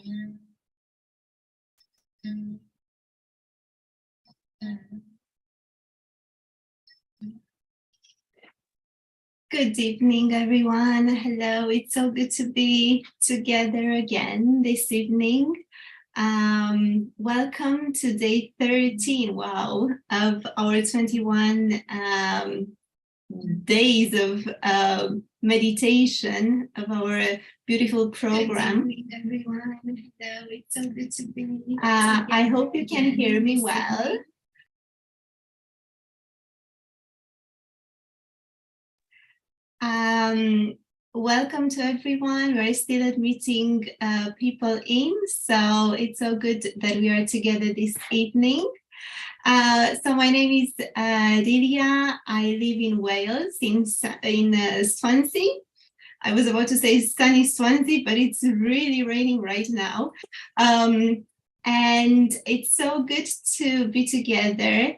Good evening, everyone. Hello, it's so good to be together again this evening. Welcome to day 13, wow, of our 21 days of meditation of our beautiful program. Good evening, everyone. Hello, it's so good to be I hope you can hear me well. Welcome to everyone. We're still admitting people in, so it's so good that we are together this evening. So my name is Lilia. I live in Wales, in Swansea. I was about to say sunny Swansea, but it's really raining right now. And it's so good to be together.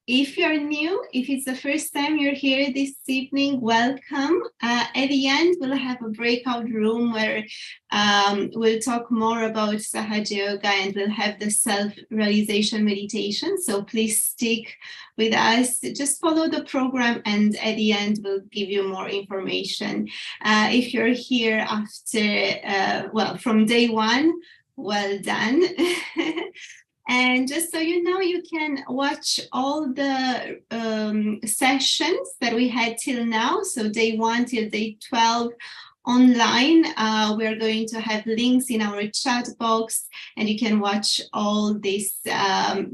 If you're new, if it's the first time you're here this evening, welcome. At the end, we'll have a breakout room where we'll talk more about Sahaja Yoga and we'll have the self-realization meditation. So please stick with us. Just follow the program and at the end, we'll give you more information. If you're here after, well, from day one, well done. And just so you know, you can watch all the sessions that we had till now. So day 1 till day 12 online. We are going to have links in our chat box and you can watch all these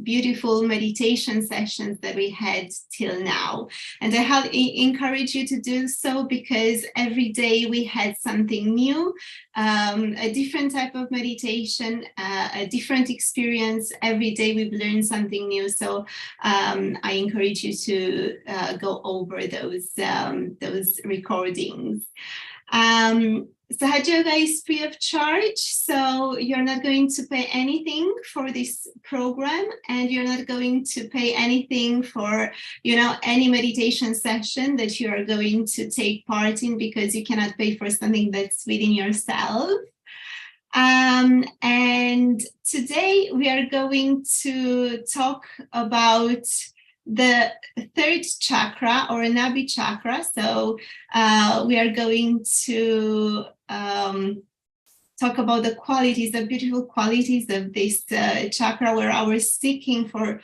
beautiful meditation sessions that we had till now. And I encourage you to do so because every day we had something new, a different type of meditation, a different experience. Every day we've learned something new. So I encourage you to go over those recordings. Sahaja Yoga is free of charge, so you're not going to pay anything for this program and you're not going to pay anything for, any meditation session that you are going to take part in because you cannot pay for something that's within yourself. And today we are going to talk about the third chakra or Nabhi chakra. So we are going to talk about the qualities, the beautiful qualities of this chakra where our seeking for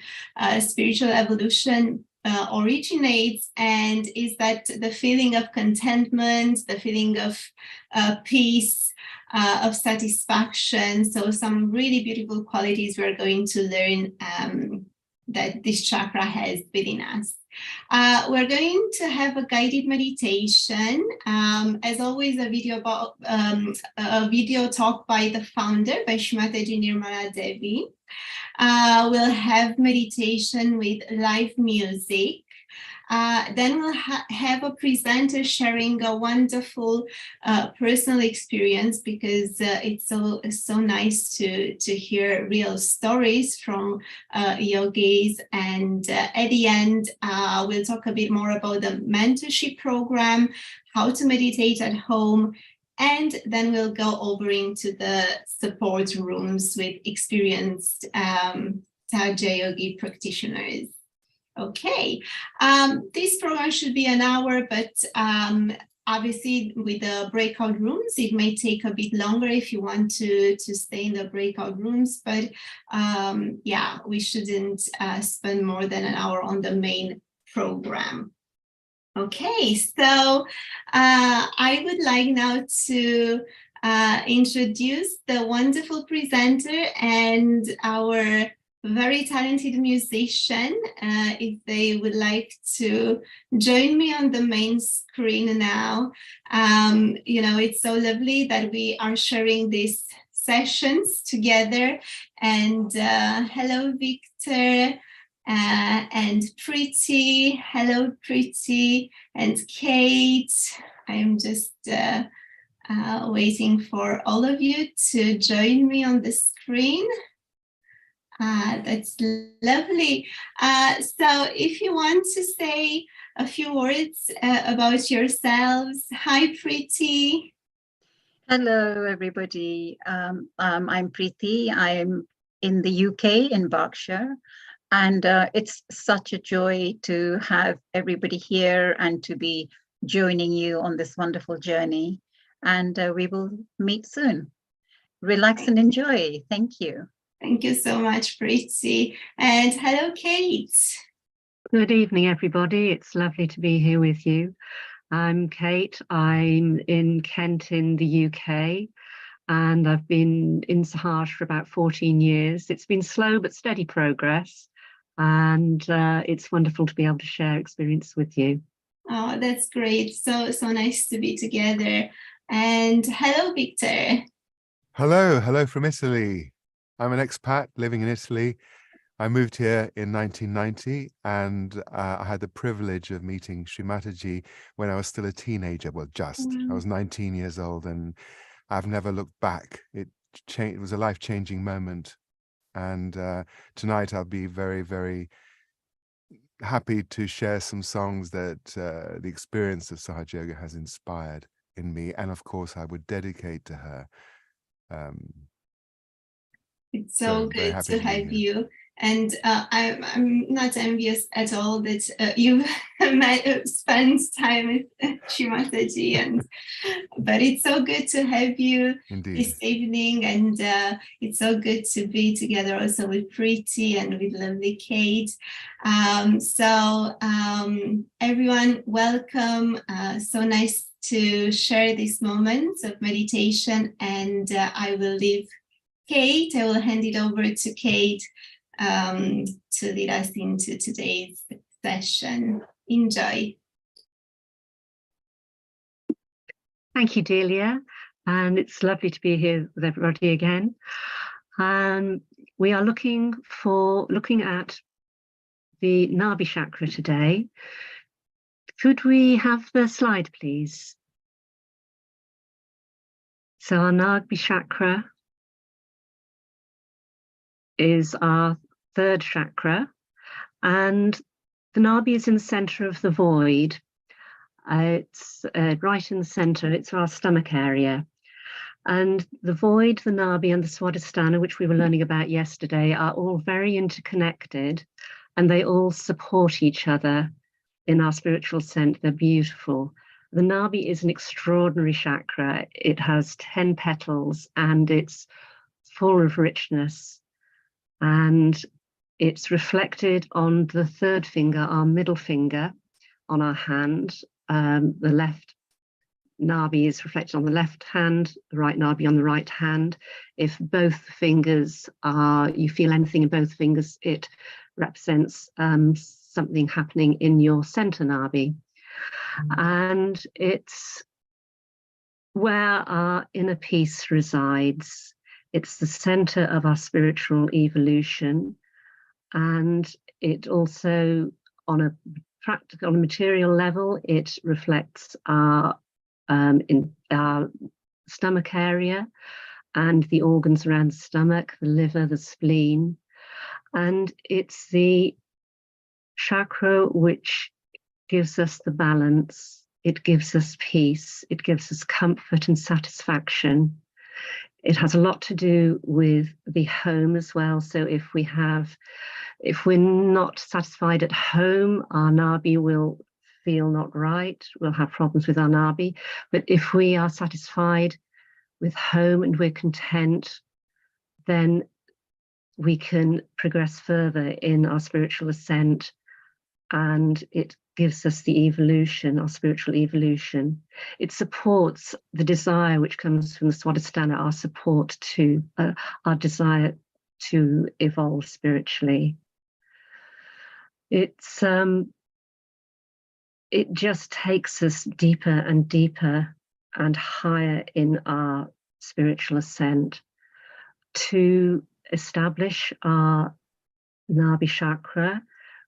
spiritual evolution originates, and is that the feeling of contentment, the feeling of peace, of satisfaction. So some really beautiful qualities we're going to learn that this chakra has within us. We're going to have a guided meditation. As always, a video talk by the founder, by Shri Mataji Nirmala Devi. We'll have meditation with live music. Then we'll have a presenter sharing a wonderful personal experience because it's so nice to hear real stories from yogis. And at the end, we'll talk a bit more about the mentorship program, how to meditate at home, and then we'll go over into the support rooms with experienced Sahaja Yogi practitioners. Okay, this program should be an hour, but obviously with the breakout rooms, it may take a bit longer if you want to stay in the breakout rooms, but yeah, we shouldn't spend more than an hour on the main program. Okay, so I would like now to introduce the wonderful presenter and our very talented musician, if they would like to join me on the main screen now. It's so lovely that we are sharing these sessions together. And hello, Victor, and Pretty. Hello, Pretty, and Kate. I'm just waiting for all of you to join me on the screen. That's lovely. So if you want to say a few words about yourselves. Hi, Pretty. Hello, everybody. I'm Preeti. I'm in the UK, in Berkshire, and it's such a joy to have everybody here and to be joining you on this wonderful journey. And we will meet soon. Relax and enjoy. Thank you. Thank you so much, Preeti. And hello, Kate. Good evening, everybody. It's lovely to be here with you. I'm Kate. I'm in Kent in the UK, and I've been in Sahaj for about 14 years. It's been slow but steady progress, and it's wonderful to be able to share experience with you. Oh, that's great. So nice to be together. And hello, Victor. Hello from Italy. I'm an expat living in Italy. I moved here in 1990, and I had the privilege of meeting Shri Mataji when I was still a teenager. Well, I was 19 years old, and I've never looked back. It was a life-changing moment. And tonight I'll be very, very happy to share some songs that the experience of Sahaja Yoga has inspired in me. And of course, I would dedicate to her. It's so good to have you. And I'm not envious at all that you spent time with Shri Mataji, but it's so good to have you this evening, and it's so good to be together also with Preeti and with lovely Kate. Everyone, welcome. So nice to share this moment of meditation, and I will leave Kate. I will hand it over to Kate to lead us into today's session. Enjoy. Thank you, Delia, and it's lovely to be here with everybody again. We are looking at the Nabhi chakra today. Could we have the slide, please? So our Nabhi chakra is our third chakra, and the Nabhi is in the center of the void. It's right in the center. It's our stomach area, and the void, the Nabhi, and the Swadhisthana, which we were learning about yesterday, are all very interconnected, and they all support each other in our spiritual sense. They're beautiful. The Nabhi is an extraordinary chakra. It has 10 petals, and it's full of richness. And it's reflected on the third finger, our middle finger on our hand. The left Nabhi is reflected on the left hand, the right Nabhi on the right hand. If both fingers you feel anything in both fingers, it represents something happening in your center Nabhi. And it's where our inner peace resides. It's the center of our spiritual evolution, and it also, on a practical, on a material level, it reflects our in our stomach area and the organs around the stomach, the liver, the spleen, and it's the chakra which gives us the balance. It gives us peace. It gives us comfort and satisfaction. It has a lot to do with the home as well. So if we're not satisfied at home, our Nabhi will feel not right. We'll have problems with our Nabhi. But if we are satisfied with home and we're content, then we can progress further in our spiritual ascent, and it gives us the evolution, our spiritual evolution. It supports the desire which comes from the Swadhisthana, our support to our desire to evolve spiritually. It just takes us deeper and deeper and higher in our spiritual ascent. To establish our Nabhi chakra,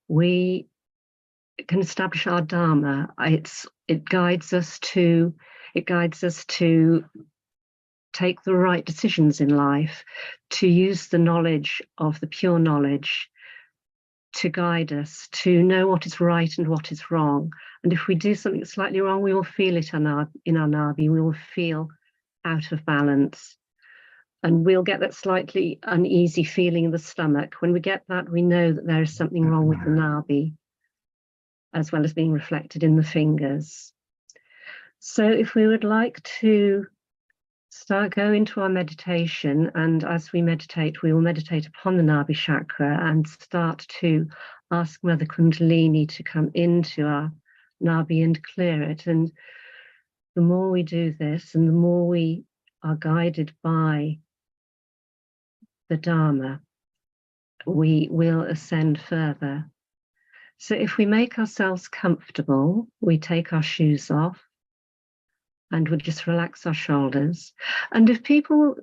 we can establish our Dharma. It guides us to take the right decisions in life, to use the knowledge of the pure knowledge to guide us, to know what is right and what is wrong. And if we do something slightly wrong, we will feel it in our Nabhi. We will feel out of balance. And we'll get that slightly uneasy feeling in the stomach. When we get that, we know that there is something wrong with the Nabhi, as well as being reflected in the fingers. So if we would like to go into our meditation, and as we meditate, we will meditate upon the Nabhi chakra and start to ask Mother Kundalini to come into our Nabhi and clear it. And the more we do this, and the more we are guided by the Dharma, we will ascend further. So if we make ourselves comfortable, we take our shoes off and we'll just relax our shoulders. And if people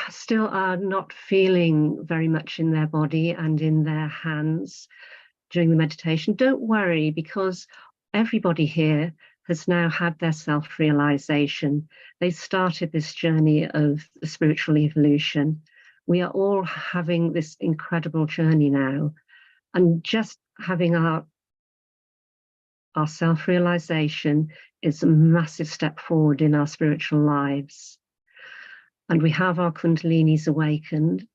still are not feeling very much in their body and in their hands during the meditation, don't worry, because everybody here has now had their self-realization. They started this journey of spiritual evolution. We are all having this incredible journey now. And just having our self-realization is a massive step forward in our spiritual lives. And we have our Kundalinis awakened,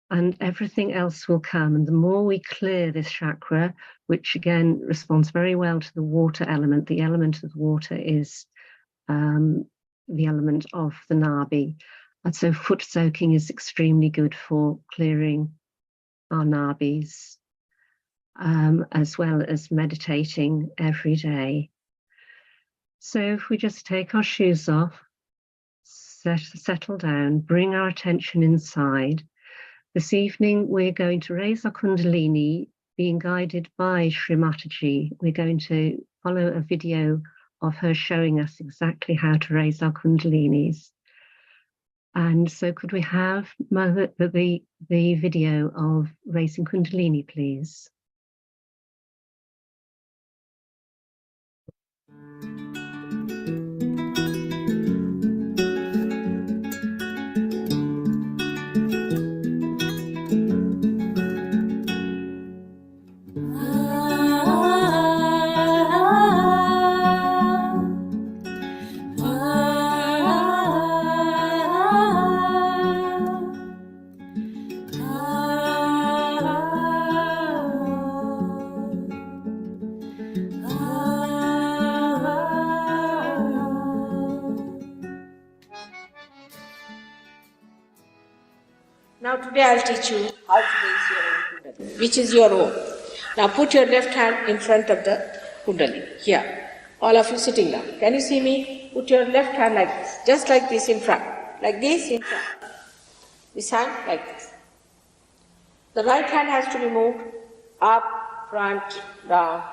and everything else will come. And the more we clear this chakra, which again responds very well to the water element, the element of the water is the element of the Nabhi. And so foot soaking is extremely good for clearing our Nabhis, as well as meditating every day. So if we just take our shoes off, settle down, bring our attention inside. This evening, we're going to raise our Kundalini, being guided by Shri Mataji. We're going to follow a video of her showing us exactly how to raise our Kundalinis. And so could we have Mother, the video of raising Kundalini, please? Now today I'll teach you how to raise your own Kundalini, which is your own. Now put your left hand in front of the Kundalini, here. All of you sitting down. Can you see me? Put your left hand like this, just like this in front. Like this in front. This hand like this. The right hand has to be moved up, front, down,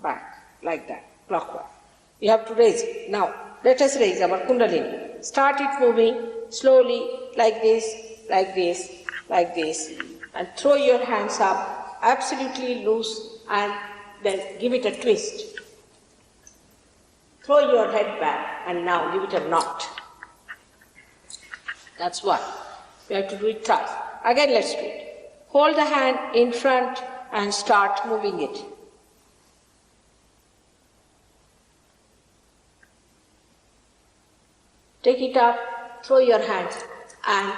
back, like that, clockwise. You have to raise it. Now, let us raise our Kundalini. Start it moving slowly, like this, like this, like this, and throw your hands up, absolutely loose, and then give it a twist. Throw your head back, and now give it a knot. That's one. We have to do it twice. Again, let's do it. Hold the hand in front and start moving it. Take it up, throw your hands, and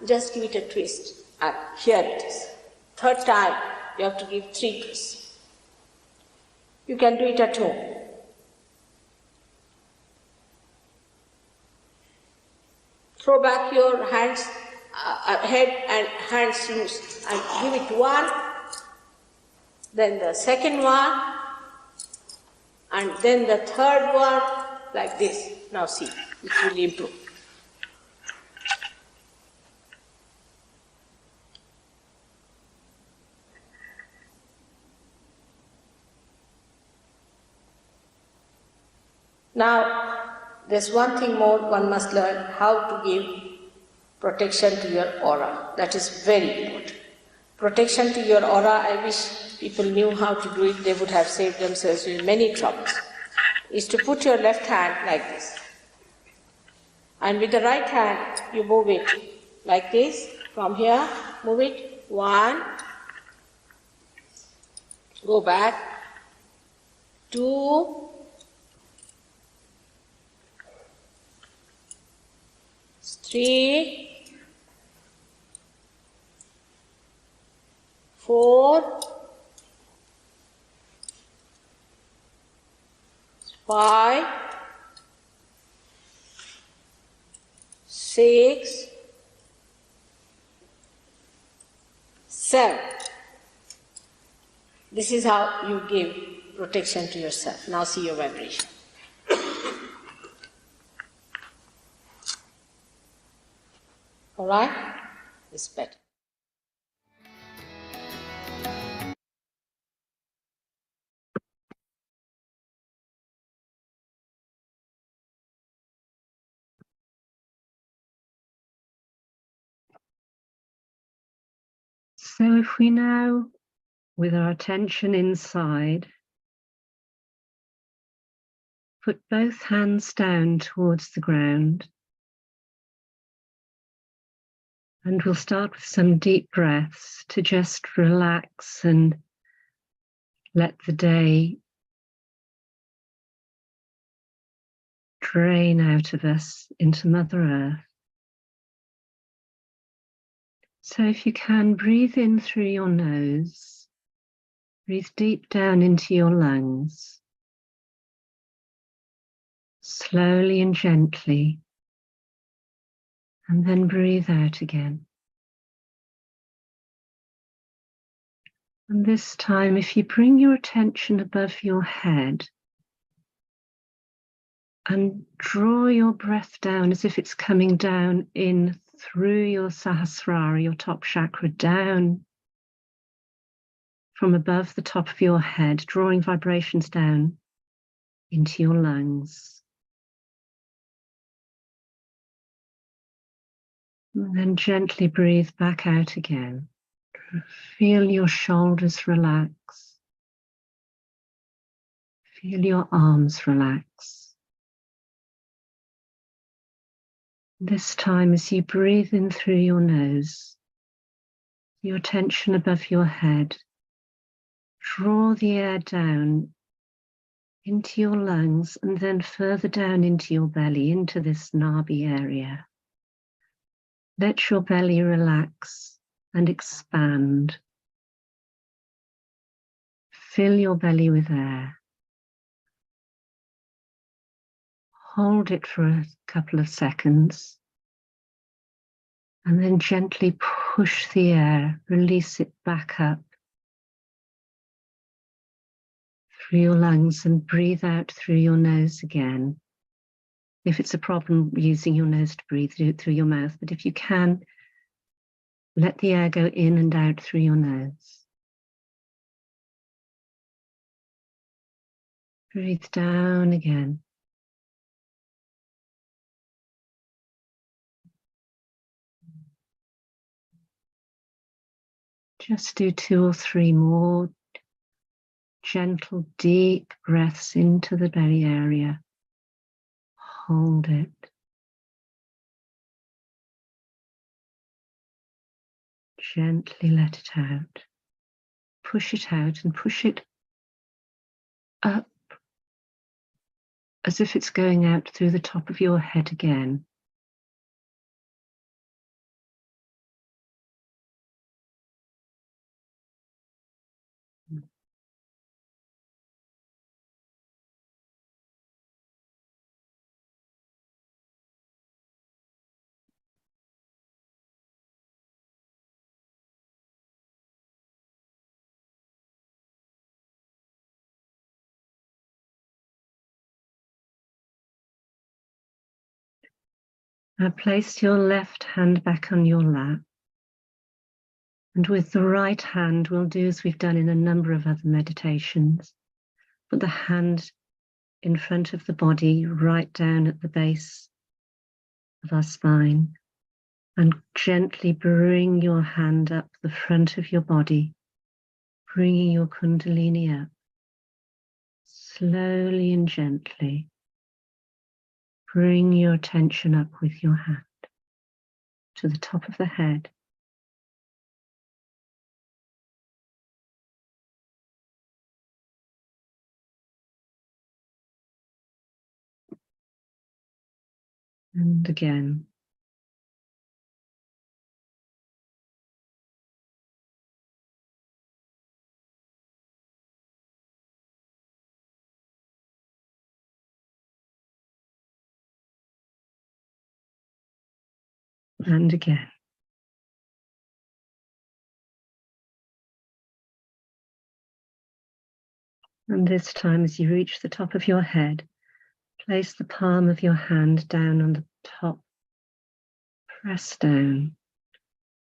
just give it a twist, and here it is. Third time, you have to give 3 twists. You can do it at home. Throw back your hands, head and hands loose, and give it one, then the second one, and then the third one, like this. Now see, it will improve. Now, there's one thing more one must learn, how to give protection to your aura. That is very important. Protection to your aura, I wish people knew how to do it, they would have saved themselves in many troubles. Is to put your left hand like this. And with the right hand, you move it like this. From here, move it. 1. Go back. 2. 3, 4, 5, 6, 7. This is how you give protection to yourself. Now see your vibration. All right? It's better. So if we now, with our attention inside, put both hands down towards the ground, and we'll start with some deep breaths to just relax and let the day drain out of us into Mother Earth. So if you can, breathe in through your nose, breathe deep down into your lungs, slowly and gently, and then breathe out again. And this time, if you bring your attention above your head and draw your breath down as if it's coming down in through your Sahasrara, your top chakra, down from above the top of your head, drawing vibrations down into your lungs. And then gently breathe back out again. Feel your shoulders relax. Feel your arms relax. This time, as you breathe in through your nose, your attention above your head, draw the air down into your lungs and then further down into your belly, into this Nabhi area. Let your belly relax and expand. Fill your belly with air. Hold it for a couple of seconds and then gently push the air, release it back up through your lungs and breathe out through your nose again. If it's a problem using your nose to breathe, do it through your mouth, but if you can, let the air go in and out through your nose. Breathe down again. Just do 2 or 3 more gentle, deep breaths into the belly area. Hold it. Gently let it out. Push it out and push it up as if it's going out through the top of your head again. Now place your left hand back on your lap. And with the right hand, we'll do as we've done in a number of other meditations. Put the hand in front of the body, right down at the base of our spine. And gently bring your hand up the front of your body, bringing your Kundalini up. Slowly and gently, bring your attention up with your hand to the top of the head. And again, And again. And this time, as you reach the top of your head, place the palm of your hand down on the top. Press down.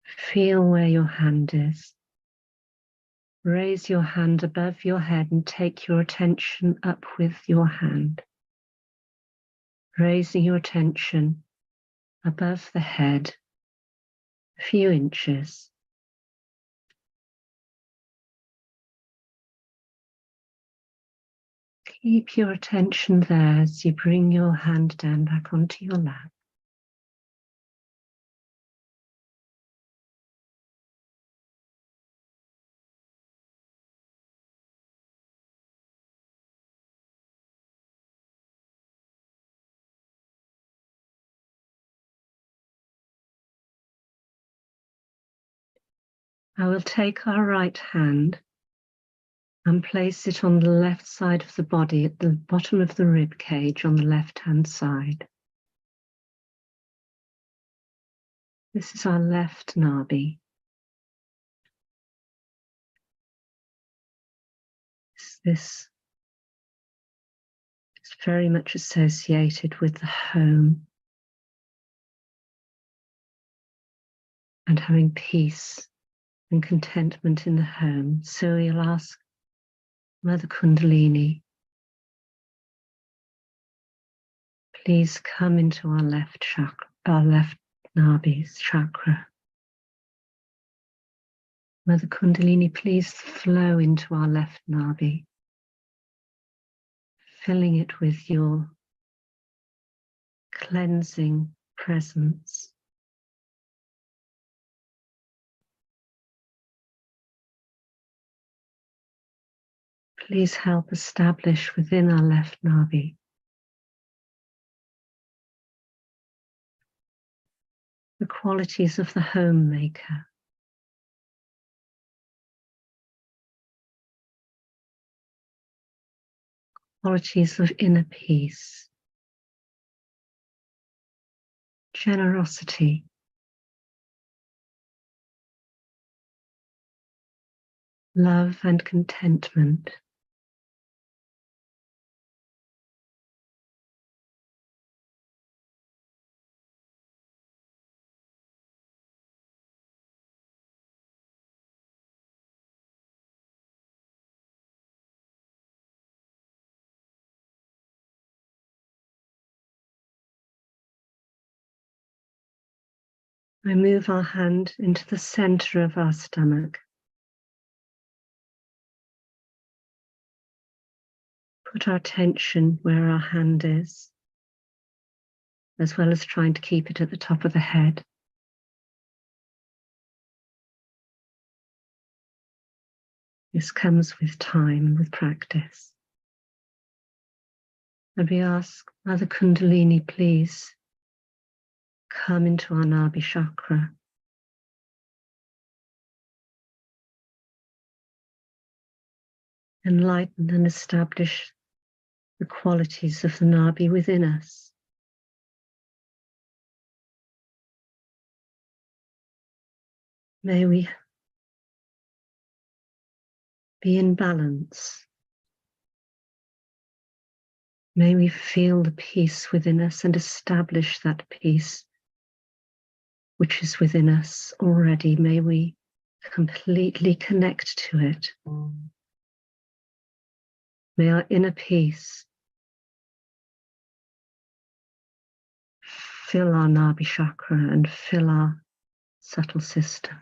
Feel where your hand is. Raise your hand above your head and take your attention up with your hand. Raising your attention above the head a few inches. Keep your attention there as you bring your hand down back onto your lap. I will take our right hand and place it on the left side of the body at the bottom of the rib cage on the left-hand side. This is our left Nabhi. This is very much associated with the home and having peace and contentment in the home. So we'll ask Mother Kundalini, please come into our left chakra, our left Nabhi's chakra. Mother Kundalini, please flow into our left Nabhi, filling it with your cleansing presence. Please help establish within our left Nabhi the qualities of the homemaker. Qualities of inner peace, generosity, love and contentment. I move our hand into the center of our stomach. Put our attention where our hand is, as well as trying to keep it at the top of the head. This comes with time and with practice. And we ask Mother Kundalini, please come into our Nabhi chakra. Enlighten and establish the qualities of the Nabhi within us. May we be in balance. May we feel the peace within us and establish that peace which is within us already. May we completely connect to it. May our inner peace fill our Nabhi chakra and fill our subtle system.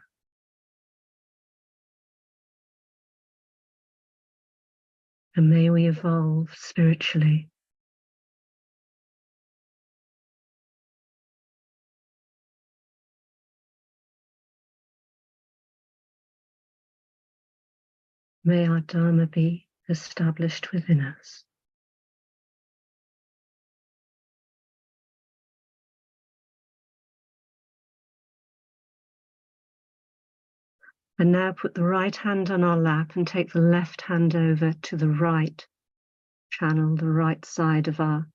And may we evolve spiritually. May our Dharma be established within us. And now put the right hand on our lap and take the left hand over to the right channel, the right side of our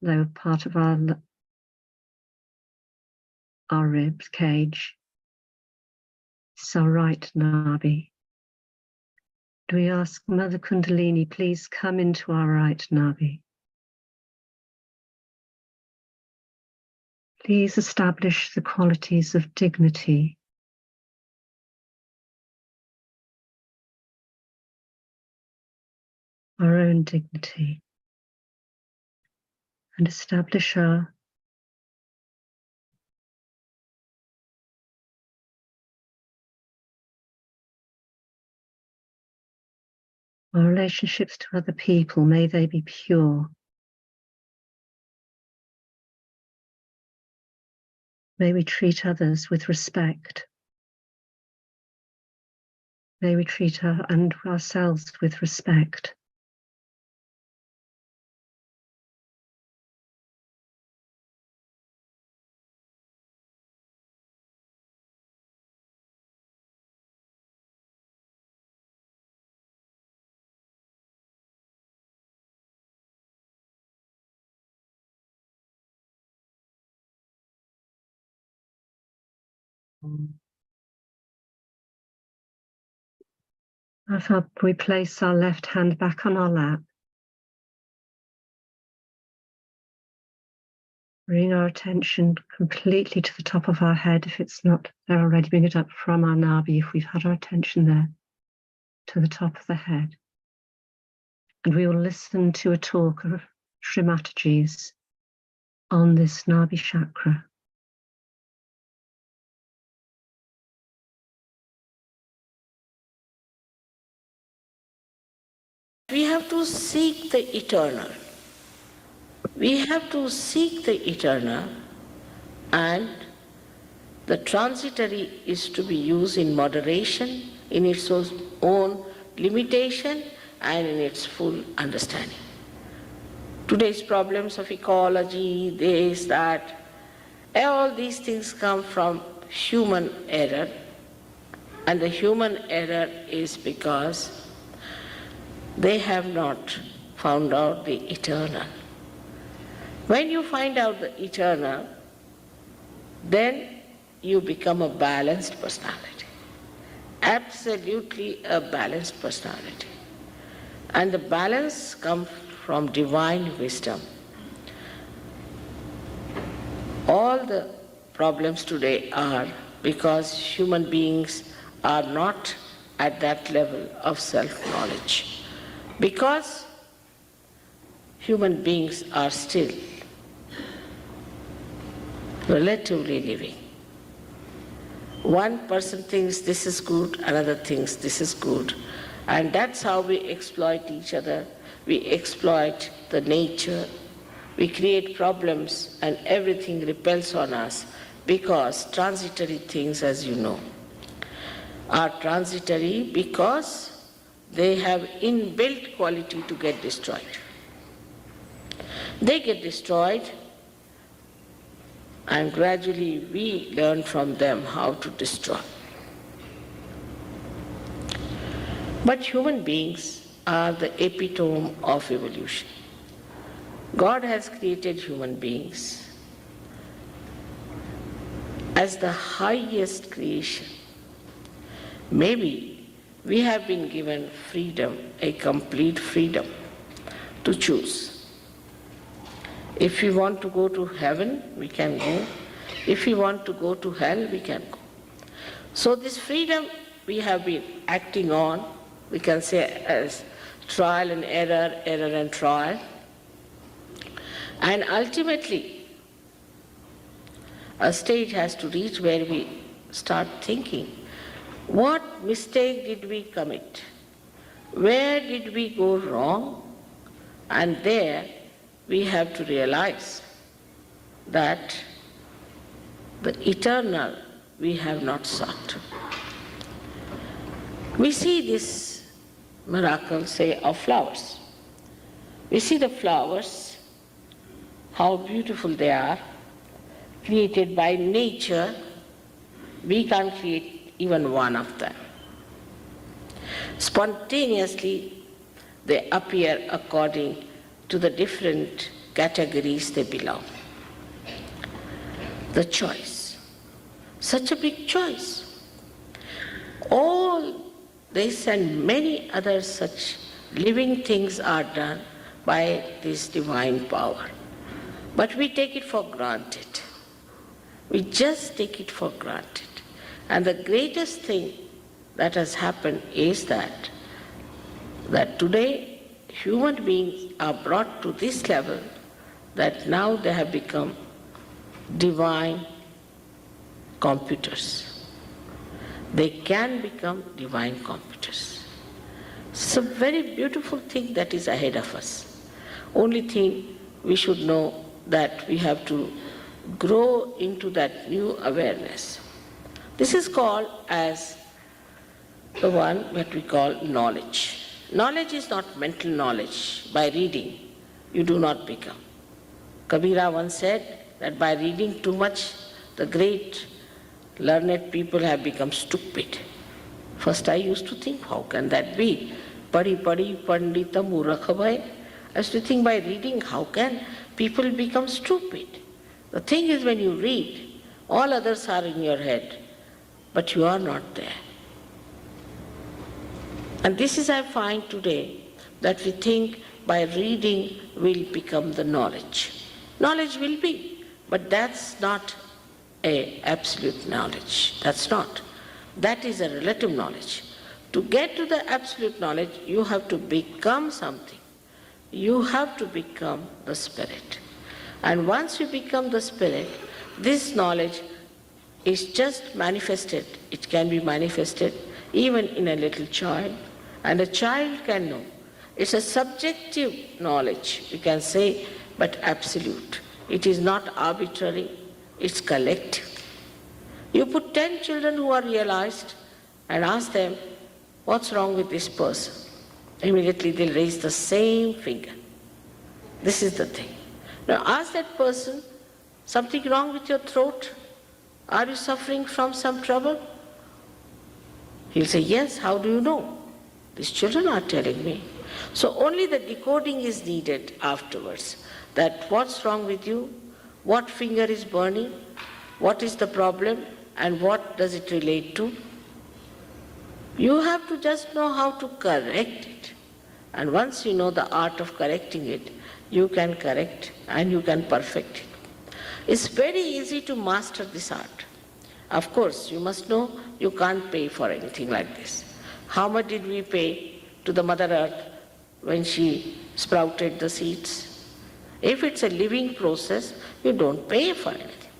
lower part of our our rib cage. It's our right Nabhi. Do we ask Mother Kundalini, please come into our right Nabhi. Please establish the qualities of dignity, our own dignity, and establish our relationships to other people. May they be pure. May we treat others with respect. May we treat ourselves with respect. If we place our left hand back on our lap, bring our attention completely to the top of our head. If it's not there already, bring it up from our Nabhi, if we've had our attention there, to the top of the head. And we will listen to a talk of Shri Mataji's on this Nabhi chakra. We have to seek the eternal. We have to seek the eternal, and the transitory is to be used in moderation, in its own limitation, and in its full understanding. Today's problems of ecology, this, that, all these things come from human error, and the human error is because they have not found out the eternal. When you find out the eternal, then you become a balanced personality. Absolutely a balanced personality. And the balance comes from divine wisdom. All the problems today are because human beings are not at that level of self-knowledge. Because human beings are still relatively living. One person thinks this is good, another thinks this is good, and that's how we exploit each other. We exploit the nature, we create problems, and everything repels on us because transitory things, as you know, are transitory because they have inbuilt quality to get destroyed. They get destroyed, and gradually we learn from them how to destroy. But human beings are the epitome of evolution. God has created human beings as the highest creation. Maybe we have been given freedom, a complete freedom to choose. If we want to go to heaven, we can go. If we want to go to hell, we can go. So this freedom we have been acting on, we can say as trial and error, error and trial. And ultimately, a stage has to reach where we start thinking, what mistake did we commit? Where did we go wrong? And there we have to realize that the eternal we have not sought. We see this miracle, say, of flowers. We see the flowers, how beautiful they are, created by nature. We can't create even one of them. Spontaneously, they appear according to the different categories they belong. The choice. Such a big choice. All this and many other such living things are done by this divine power. But we take it for granted. We just take it for granted. And the greatest thing that has happened is that today human beings are brought to this level that now they have become divine computers. They can become divine computers. It's a very beautiful thing that is ahead of us. Only thing we should know that we have to grow into that new awareness. This is called as the one that we call knowledge. Knowledge is not mental knowledge. By reading, you do not become. Kabira once said that by reading too much, the great learned people have become stupid. First I used to think, how can that be? Padi padi pandita murakha bhai. I used to think, by reading, how can people become stupid? The thing is, when you read, all others are in your head, but you are not there. And this is, I find today, that we think by reading will become the knowledge. Knowledge will be, but that's not a absolute knowledge. That's not. That is a relative knowledge. To get to the absolute knowledge, you have to become something. You have to become the spirit. And once you become the spirit, this knowledge is just manifested. It can be manifested even in a little child, and a child can know. It's a subjective knowledge, you can say, but absolute. It is not arbitrary, it's collective. You put 10 children who are realized and ask them, what's wrong with this person? Immediately they'll raise the same finger. This is the thing. Now ask that person, something wrong with your throat? Are you suffering from some trouble? He'll say, yes, how do you know? These children are telling me. So only the decoding is needed afterwards. That what's wrong with you? What finger is burning? What is the problem? And what does it relate to? You have to just know how to correct it. And once you know the art of correcting it, you can correct and you can perfect it. It's very easy to master this art. Of course, you must know you can't pay for anything like this. How much did we pay to the Mother Earth when she sprouted the seeds? If it's a living process, you don't pay for anything.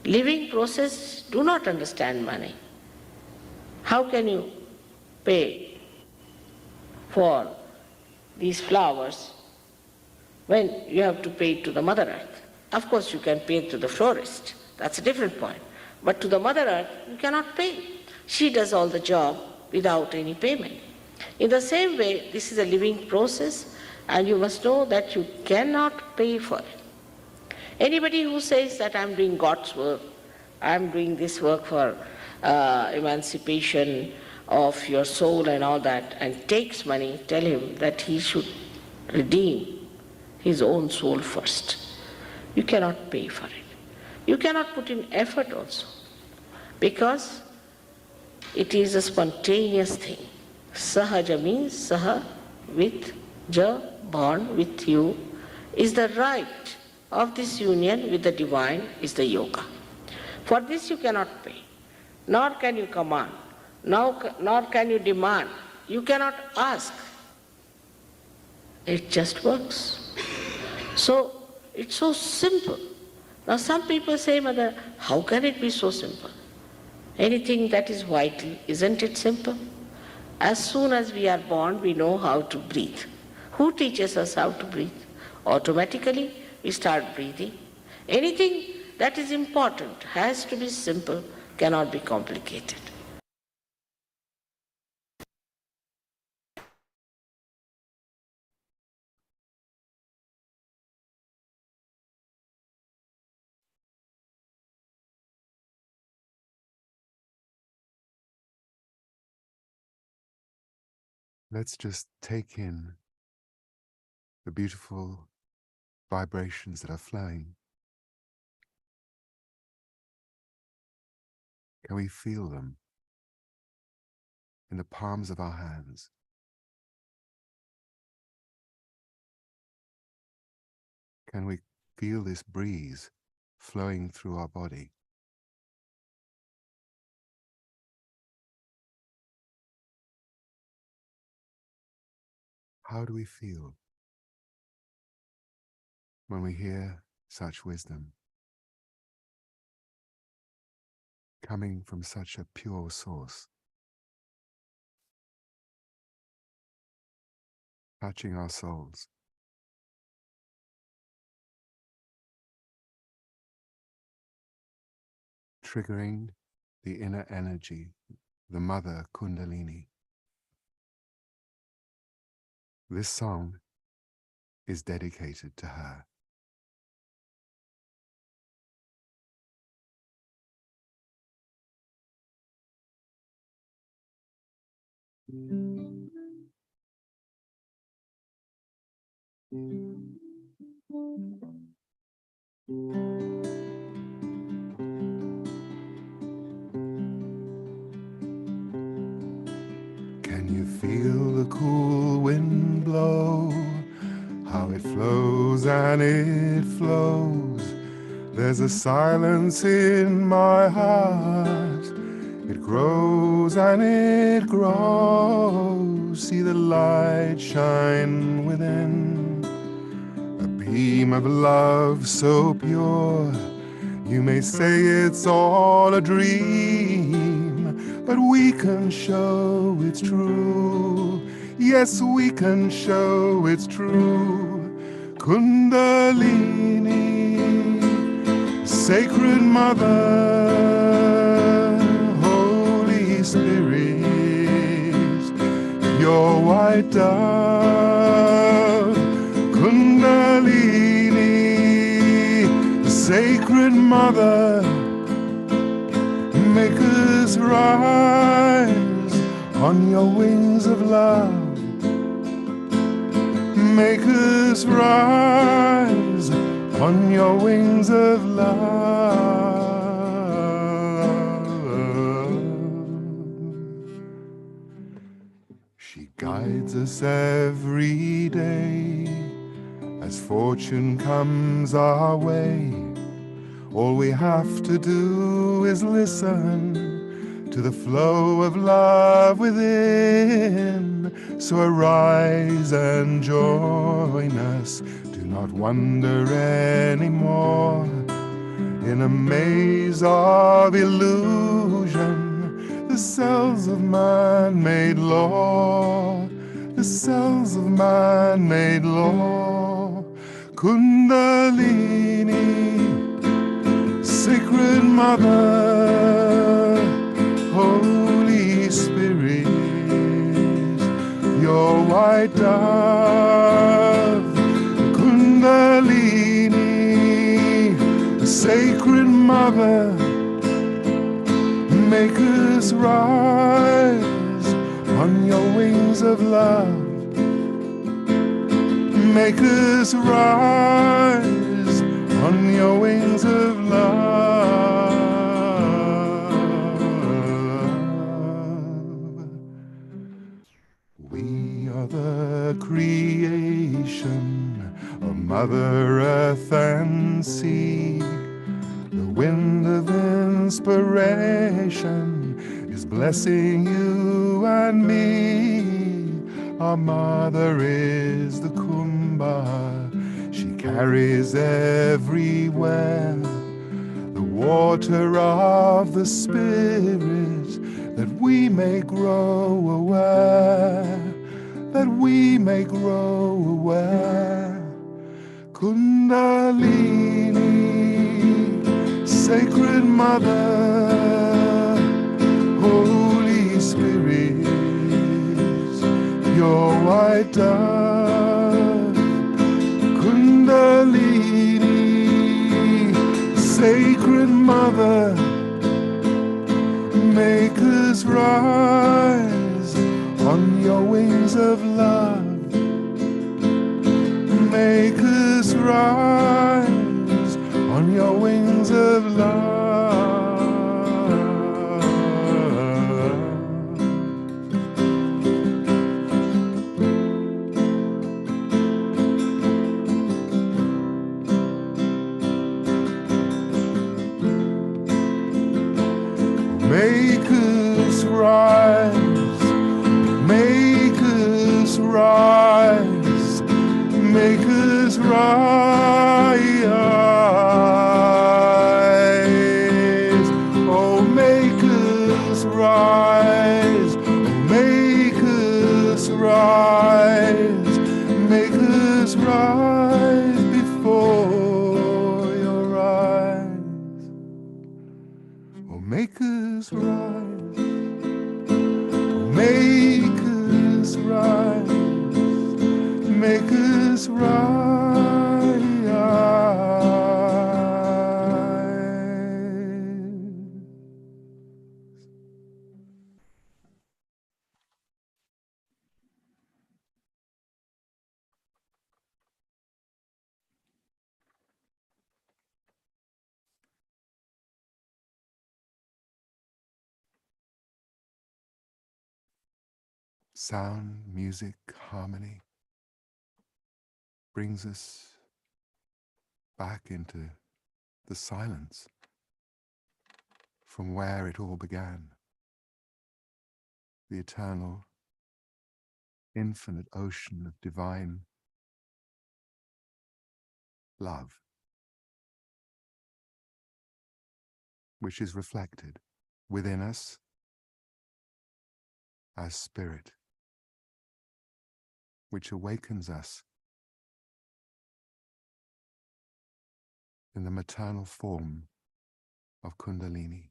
Living process do not understand money. How can you pay for these flowers when you have to pay to the Mother Earth? Of course, you can pay to the florist. That's a different point. But to the Mother Earth, you cannot pay. She does all the job without any payment. In the same way, this is a living process, and you must know that you cannot pay for it. Anybody who says that I'm doing God's work, I'm doing this work for emancipation of your soul and all that, and takes money, tell him that he should redeem his own soul first. You cannot pay for it. You cannot put in effort also, because it is a spontaneous thing. Sahaja means saha, with, ja, bond, with you, is the right of this union with the divine, is the yoga. For this you cannot pay, nor can you command, nor can you demand. You cannot ask. It just works. So it's so simple. Now some people say, Mother, how can it be so simple? Anything that is vital, isn't it simple? As soon as we are born, we know how to breathe. Who teaches us how to breathe? Automatically, we start breathing. Anything that is important has to be simple, cannot be complicated. Let's just take in the beautiful vibrations that are flowing. Can we feel them in the palms of our hands? Can we feel this breeze flowing through our body? How do we feel when we hear such wisdom coming from such a pure source, touching our souls? Triggering the inner energy, the mother Kundalini. This song is dedicated to her. Can you feel the cool wind blow? How it flows and it flows. There's a silence in my heart. It grows and it grows. See the light shine within. A beam of love so pure. You may say it's all a dream, but we can show it's true. Yes, we can show it's true. Kundalini, Sacred Mother, Holy Spirit, your white dove. Kundalini, Sacred Mother, make us rise on your wings of love. Make us rise on your wings of love. She guides us every day as fortune comes our way. All we have to do is listen to the flow of love within. So arise and join us. Do not wonder anymore in a maze of illusion. The cells of man-made law, the cells of man-made law. Kundalini, Sacred Mother, Holy Spirit, your white dove. Kundalini, Sacred Mother, make us rise on your wings of love. Make us rise on your wings of love. We are the creation of Mother Earth and Sea. The wind of inspiration is blessing you and me. Our mother is the Kumbha. She carries everywhere the water of the Spirit, that we may grow aware, that we may grow aware. Kundalini, Sacred Mother, Holy Spirit, your white dove. Kundalini, Sacred Mother, make us rise on your wings of love. Make us rise on your wings of love. rise, make us rise, make us rise before your eyes. Oh, make us rise, make us rise, make us rise. Sound, music, harmony brings us back into the silence from where it all began. The eternal, infinite ocean of divine love, which is reflected within us as spirit, which awakens us in the maternal form of Kundalini.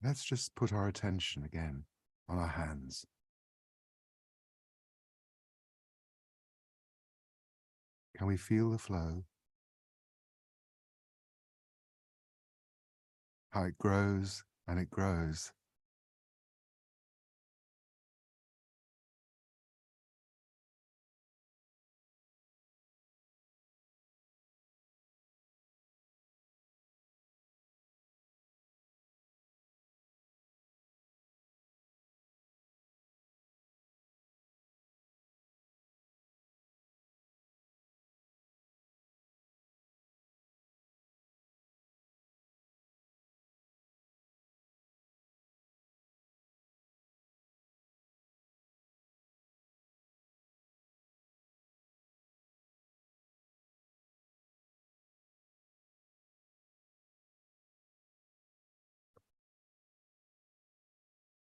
Let's just put our attention again on our hands. Can we feel the flow? How it grows and it grows.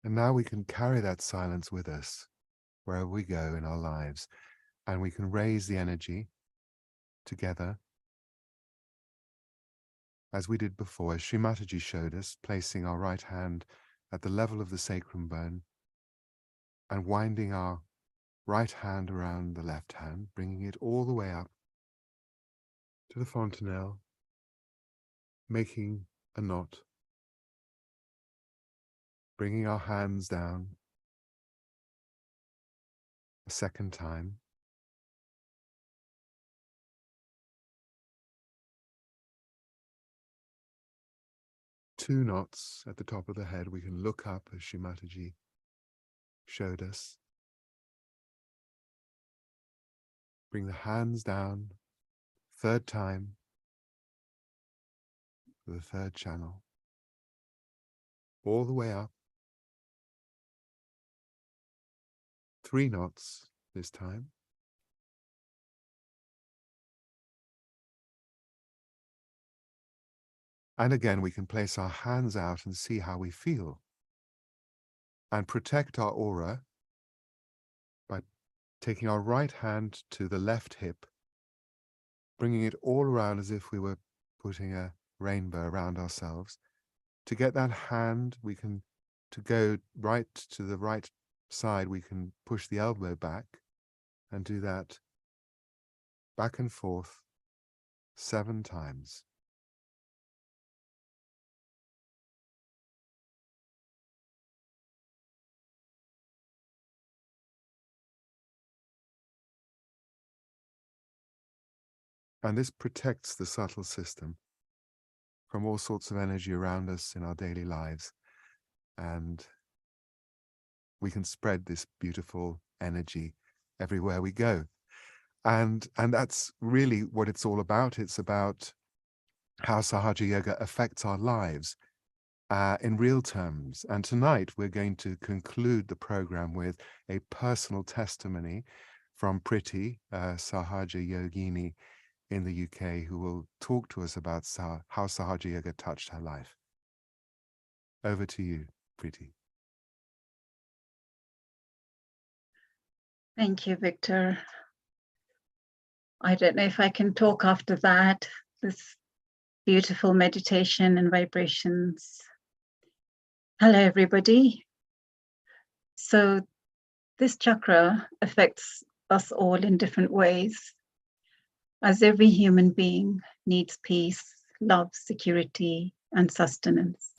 And now we can carry that silence with us wherever we go in our lives, and we can raise the energy together as we did before, as Shri Mataji showed us, placing our right hand at the level of the sacrum bone and winding our right hand around the left hand, bringing it all the way up to the fontanelle, making a knot, bringing our hands down a second time, two knots at the top of the head. We can look up as Shri Mataji showed us. Bring the hands down, third time, to the third channel, all the way up. 3 knots this time. And again, we can place our hands out and see how we feel, and protect our aura by taking our right hand to the left hip, bringing it all around as if we were putting a rainbow around ourselves. To get that hand, we can, to go right to the right side, we can push the elbow back and do that back and forth 7 times. And this protects the subtle system from all sorts of energy around us in our daily lives. And we can spread this beautiful energy everywhere we go. And that's really what it's all about. It's about how Sahaja Yoga affects our lives in real terms. And tonight we're going to conclude the program with a personal testimony from Priti, Sahaja Yogini in the UK who will talk to us about how Sahaja Yoga touched her life. Over to you, Preeti. Thank you, Victor. I don't know if I can talk after that. This beautiful meditation and vibrations. Hello, everybody. So this chakra affects us all in different ways, as every human being needs peace, love, security, and sustenance.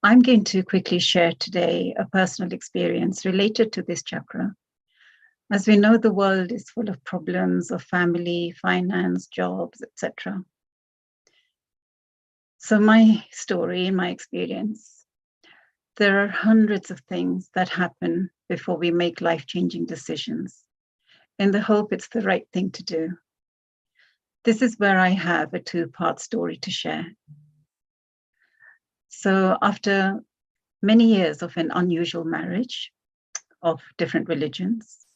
I'm going to quickly share today a personal experience related to this chakra. As we know, the world is full of problems of family, finance, jobs, etc. So my story, my experience, there are hundreds of things that happen before we make life-changing decisions, in the hope it's the right thing to do. This is where I have a two-part story to share. So after many years of an unusual marriage of different religions,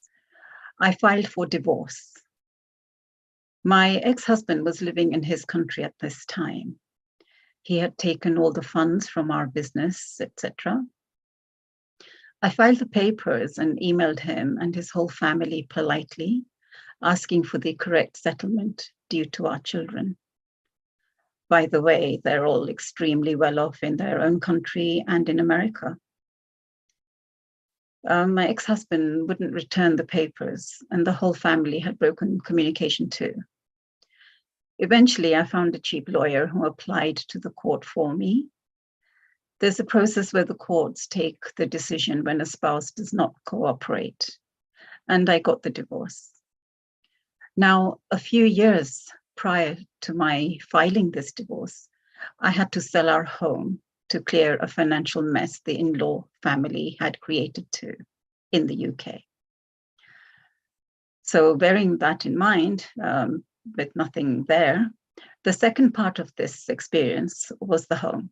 I filed for divorce. My ex-husband was living in his country at this time. He had taken all the funds from our business, etc. I filed the papers and emailed him and his whole family politely, asking for the correct settlement due to our children. By the way, they're all extremely well off in their own country and in America. My ex-husband wouldn't return the papers, and the whole family had broken communication too. Eventually, I found a cheap lawyer who applied to the court for me. There's a process where the courts take the decision when a spouse does not cooperate, and I got the divorce. Now, a few years prior to my filing this divorce, I had to sell our home to clear a financial mess the in-law family had created too in the UK. So bearing that in mind, with nothing there, the second part of this experience was the home.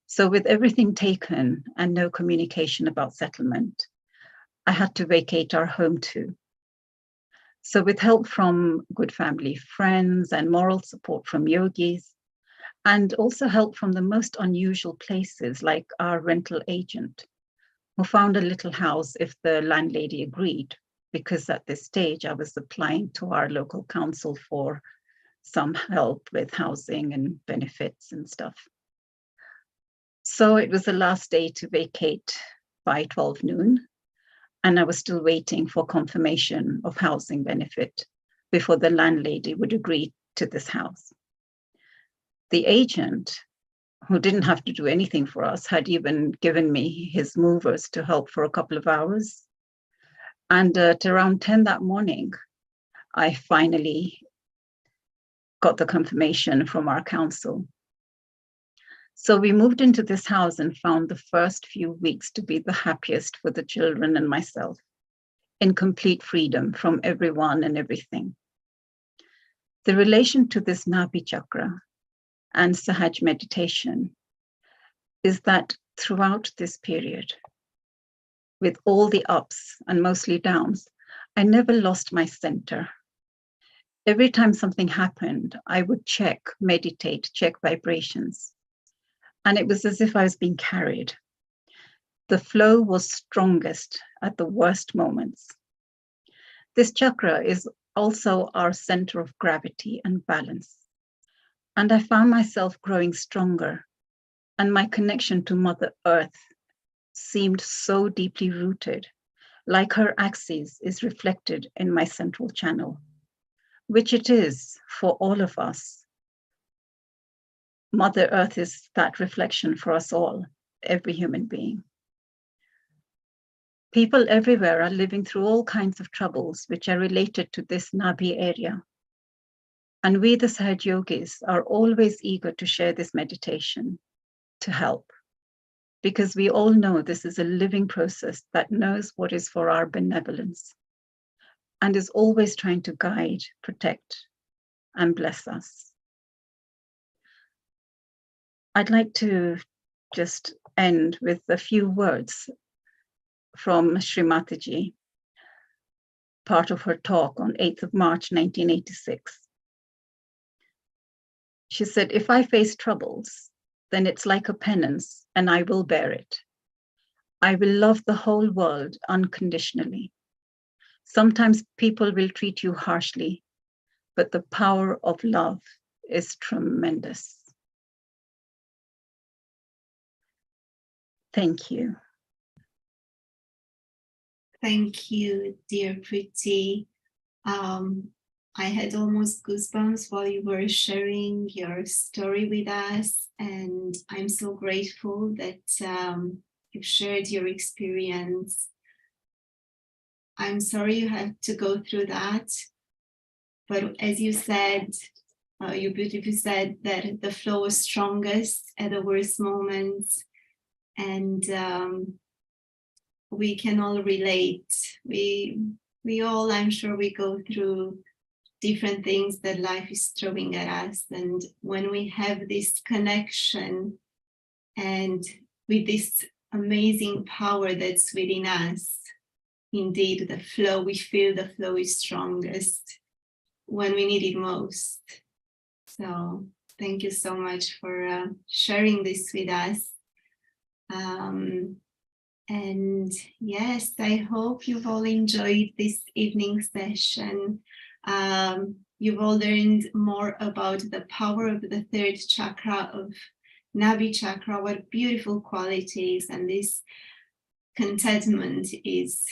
So with everything taken and no communication about settlement, I had to vacate our home too. So with help from good family friends and moral support from yogis, and also help from the most unusual places like our rental agent, who found a little house if the landlady agreed, because at this stage I was applying to our local council for some help with housing and benefits and stuff. So it was the last day to vacate by 12 noon, and I was still waiting for confirmation of housing benefit before the landlady would agree to this house. The agent, who didn't have to do anything for us, had even given me his movers to help for a couple of hours. And at around 10 that morning, I finally got the confirmation from our council. So we moved into this house and found the first few weeks to be the happiest for the children and myself, in complete freedom from everyone and everything. The relation to this Nabhi chakra and Sahaj meditation is that throughout this period, with all the ups and mostly downs, I never lost my center. Every time something happened, I would check, meditate, check vibrations. And it was as if I was being carried. The flow was strongest at the worst moments. This chakra is also our center of gravity and balance. And I found myself growing stronger, and my connection to Mother Earth seemed so deeply rooted, like her axis is reflected in my central channel, which it is for all of us. Mother Earth is that reflection for us all, every human being. People everywhere are living through all kinds of troubles which are related to this Nabhi area. And we, the Sahaja Yogis, are always eager to share this meditation to help, because we all know this is a living process that knows what is for our benevolence and is always trying to guide, protect, and bless us. I'd like to just end with a few words from Shri Mataji. part of her talk on 8th of March, 1986. She said, if I face troubles, then it's like a penance and I will bear it. I will love the whole world unconditionally. Sometimes people will treat you harshly, but the power of love is tremendous. Thank you. Thank you, dear Priti. I had almost goosebumps while you were sharing your story with us, and I'm so grateful that you've shared your experience. I'm sorry you had to go through that, but as you said, you beautifully said that the flow was strongest at the worst moments, and we can all relate. We all, I'm sure, we go through different things that life is throwing at us, and when we have this connection and with this amazing power that's within us, indeed the flow, we feel the flow is strongest when we need it most. So thank you so much for sharing this with us. And yes, I hope you've all enjoyed this evening session. You've all learned more about the power of the third chakra, of Nabhi chakra, what beautiful qualities, and this contentment is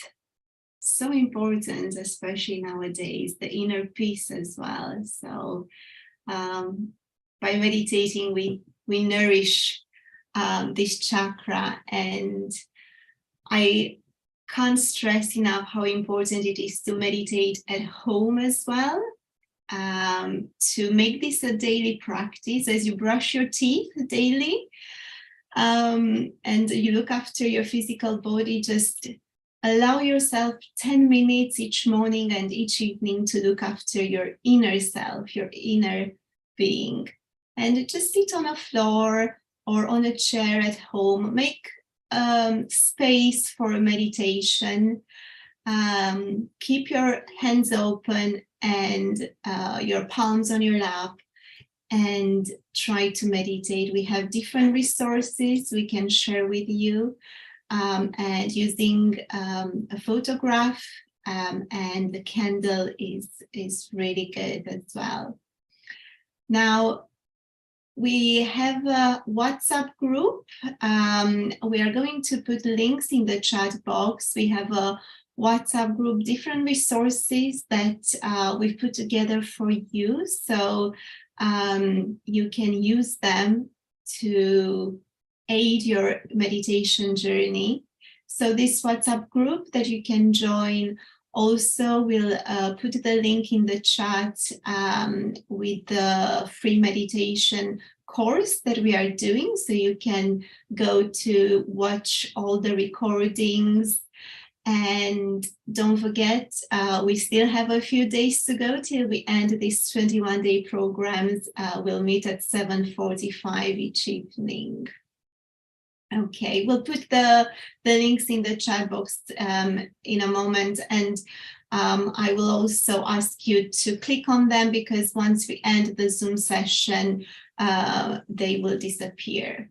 so important, especially nowadays, the inner peace as well. So by meditating, we nourish this chakra, and I can't stress enough how important it is to meditate at home as well, to make this a daily practice as you brush your teeth daily, and you look after your physical body. Just allow yourself 10 minutes each morning and each evening to look after your inner self, your inner being, and just sit on a floor or on a chair at home. Make space for a meditation. Keep your hands open and your palms on your lap, and try to meditate. We have different resources we can share with you, and using a photograph and the candle is really good as well. Now, we have a WhatsApp group. We are going to put links in the chat box. We have a WhatsApp group, different resources that we've put together for you. So you can use them to aid your meditation journey. So this WhatsApp group that you can join, also we'll put the link in the chat with the free meditation course that we are doing. So you can go to watch all the recordings. And don't forget, we still have a few days to go till we end this 21-day programs. We'll meet at 7:45 each evening. Okay, we'll put the links in the chat box in a moment, and I will also ask you to click on them, because once we end the Zoom session, they will disappear.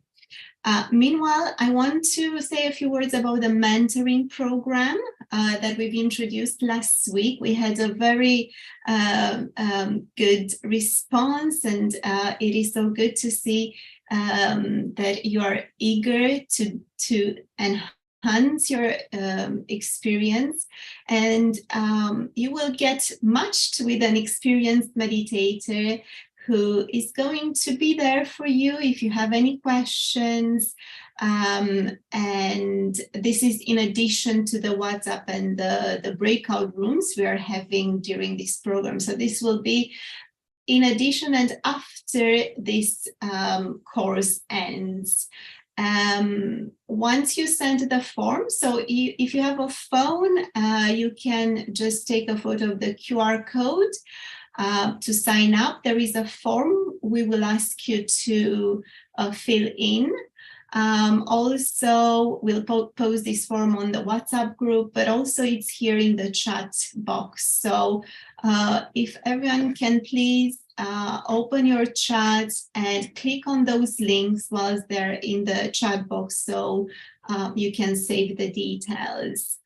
Meanwhile, I want to say a few words about the mentoring program that we've introduced last week. We had a very good response, and it is so good to see that you are eager to enhance your experience, and you will get matched with an experienced meditator who is going to be there for you if you have any questions. And this is in addition to the WhatsApp and the breakout rooms we are having during this program. So this will be in addition and after this course ends. Once you send the form, so if you have a phone, you can just take a photo of the QR code to sign up. There is a form we will ask you to fill in. Also, we'll post this form on the WhatsApp group, but also it's here in the chat box. So if everyone can please open your chat and click on those links whilst they're in the chat box, so you can save the details.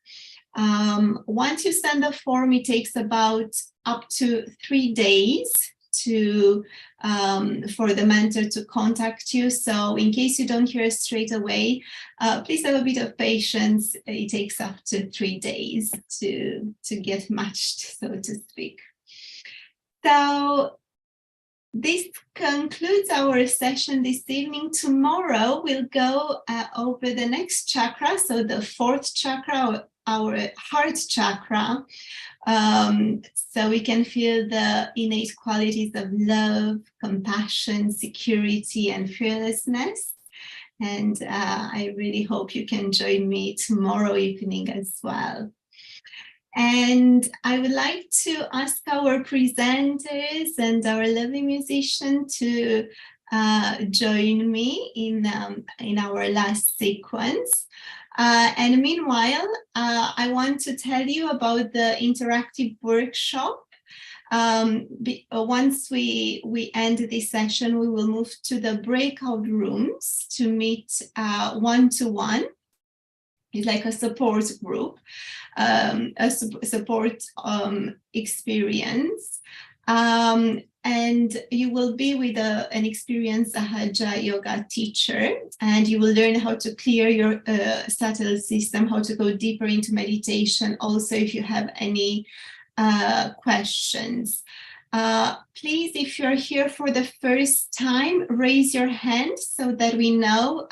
Once you send the form, it takes about up to 3 days for the mentor to contact you. So in case you don't hear straight away, please have a bit of patience. It takes up to 3 days to get matched, so to speak. So this concludes our session this evening. Tomorrow we'll go over the next chakra, so the 4th chakra, our heart chakra. So we can feel the innate qualities of love, compassion, security, and fearlessness. And I really hope you can join me tomorrow evening as well. And I would like to ask our presenters and our lovely musician to join me in our last sequence. And meanwhile, I want to tell you about the interactive workshop. Once we end this session, we will move to the breakout rooms to meet one-to-one. It's like a support group, a support experience. And you will be with an experienced Sahaja Yoga teacher, and you will learn how to clear your subtle system, how to go deeper into meditation. Also, if you have any questions, please, if you're here for the first time, raise your hand so that we know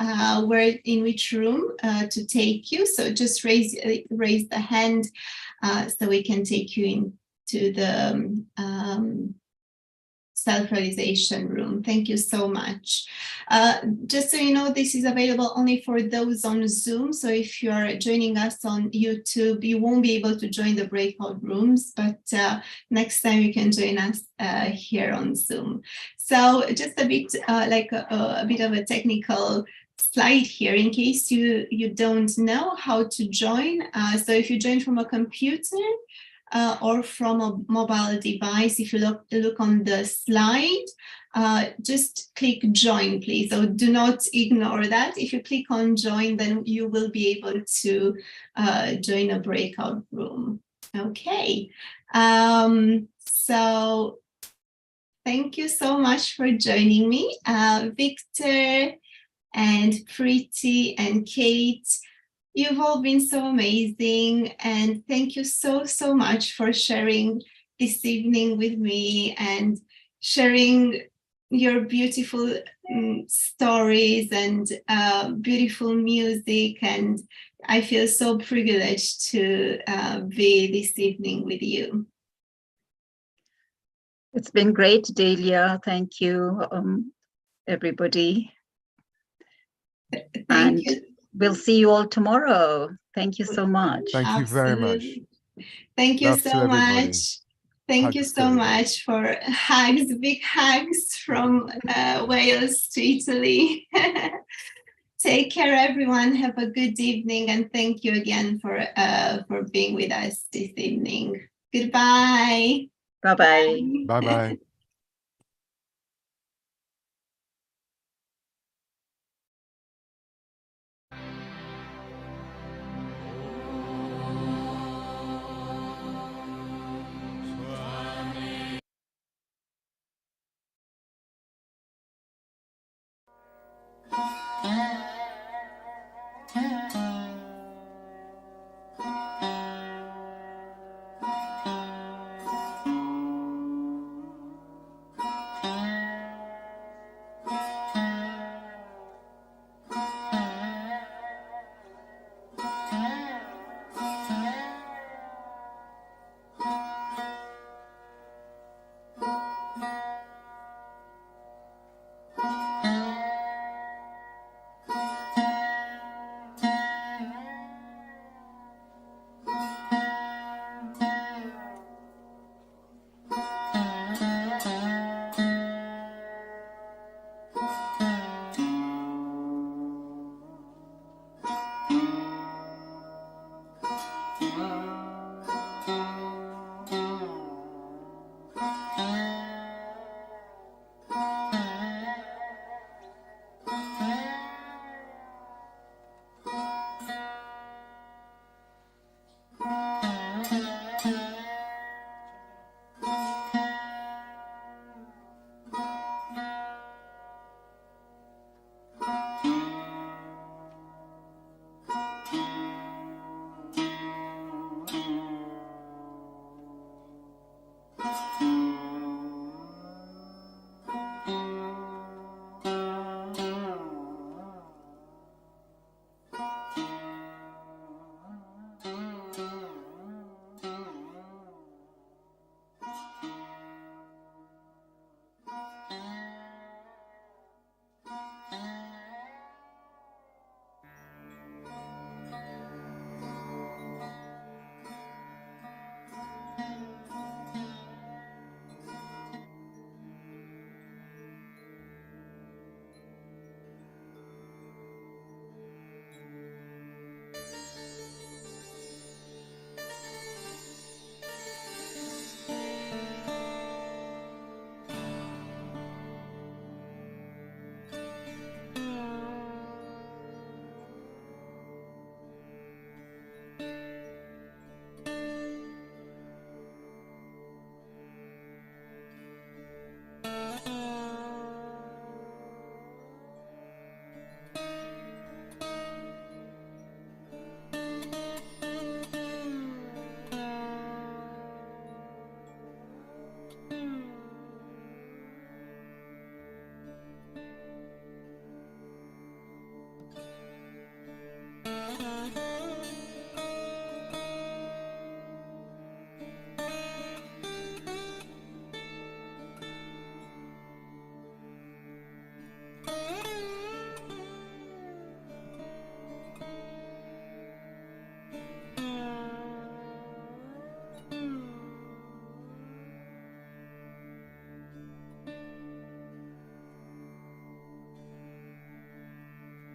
in which room to take you. So just raise the hand so we can take you into the self-realization room. Thank you so much. Just so you know, this is available only for those on Zoom. So if you're joining us on YouTube, you won't be able to join the breakout rooms, but next time you can join us here on Zoom. So just a bit like a bit of a technical slide here in case you don't know how to join. So if you join from a computer, or from a mobile device, if you look on the slide, just click join, please. So do not ignore that. If you click on join, then you will be able to join a breakout room. Okay. So thank you so much for joining me, Victor and Preeti and Kate. You've all been so amazing, and thank you so much for sharing this evening with me and sharing your beautiful stories and beautiful music. And I feel so privileged to be this evening with you. It's been great, Delia. Thank you, everybody. Thank you. We'll see you all tomorrow. Thank you so much. Thank you very much. Thank you Love to so everybody. much. Thank Hugs you to so everybody. much for hugs, big hugs from Wales to Italy. Take care, everyone. Have a good evening, and thank you again for being with us this evening. Goodbye. Bye-bye. Bye-bye.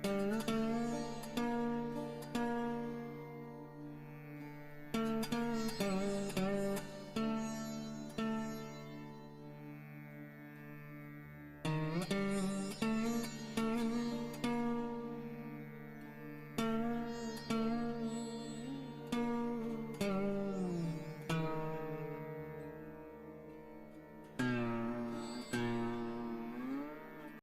Mm-hmm.